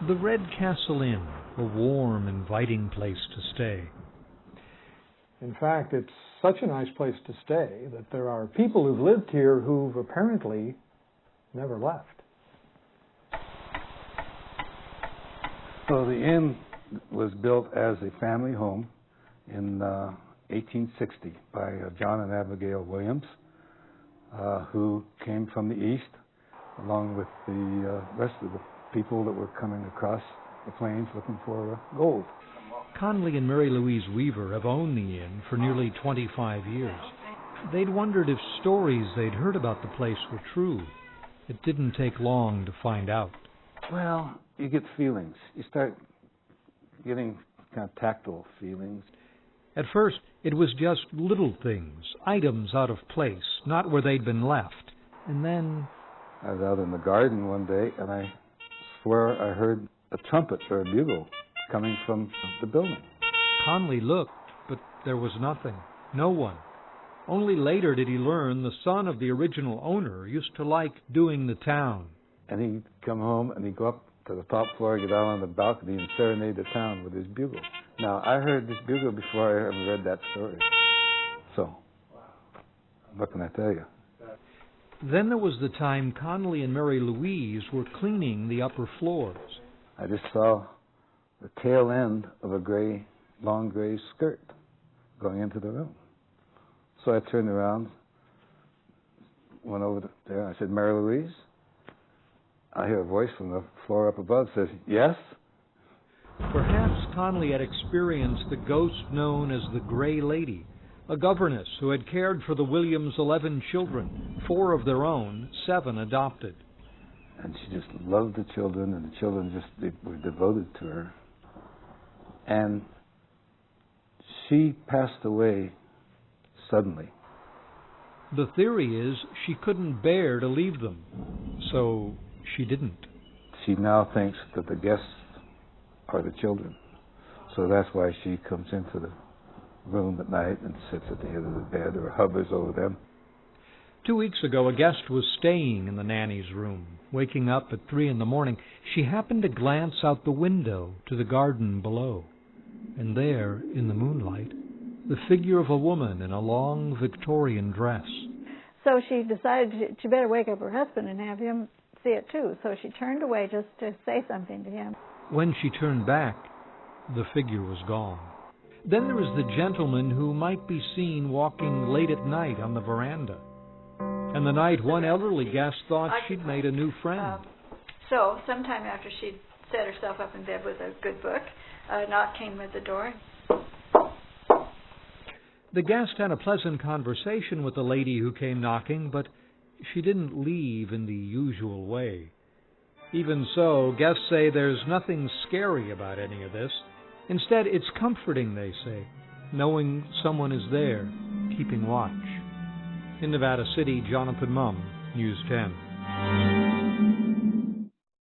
The Red Castle Inn, a warm, inviting place to stay. In fact, it's such a nice place to stay that there are people who've lived here who've apparently never left. So the inn was built as a family home in 1860 by John and Abigail Williams, who came from the east, along with the rest of the people that were coming across the plains looking for gold. Conley and Mary Louise Weaver have owned the inn for nearly 25 years. They'd wondered if stories they'd heard about the place were true. It didn't take long to find out. Well, you get feelings. You start getting kind of tactile feelings. At first, it was just little things, items out of place, not where they'd been left. And then... I was out in the garden one day, and I swear I heard a trumpet or a bugle coming from the building. Conley looked, but there was nothing. No one. Only later did he learn the son of the original owner used to like doing the town. And he'd come home and he'd go up to the top floor, get out on the balcony and serenade the town with his bugle. Now, I heard this bugle before I ever read that story. So, what can I tell you? Then there was the time Conley and Mary Louise were cleaning the upper floors. I just saw the tail end of a long gray skirt going into the room. So I turned around, went over there, and I said, Mary Louise? I hear a voice from the floor up above says, yes? Perhaps Conley had experienced the ghost known as the Gray Lady, a governess who had cared for the Williams' 11 children, 4 of their own, 7 adopted. And she just loved the children, and the children they were devoted to her. And she passed away suddenly. The theory is she couldn't bear to leave them, so she didn't. She now thinks that the guests are the children. So that's why she comes into the room at night and sits at the head of the bed or hovers over them. 2 weeks ago, a guest was staying in the nanny's room. Waking up at 3 a.m, she happened to glance out the window to the garden below. And there, in the moonlight, the figure of a woman in a long Victorian dress. So she decided she better wake up her husband and have him see it too. So she turned away just to say something to him. When she turned back, the figure was gone. Then there was the gentleman who might be seen walking late at night on the veranda. And the night one elderly guest thought she'd made a new friend. So sometime after she'd set herself up in bed with a good book, a knock came at the door. The guest had a pleasant conversation with the lady who came knocking, but she didn't leave in the usual way. Even so, guests say there's nothing scary about any of this. Instead, it's comforting, they say, knowing someone is there, keeping watch. In Nevada City, Jonathan Mumm, News 10.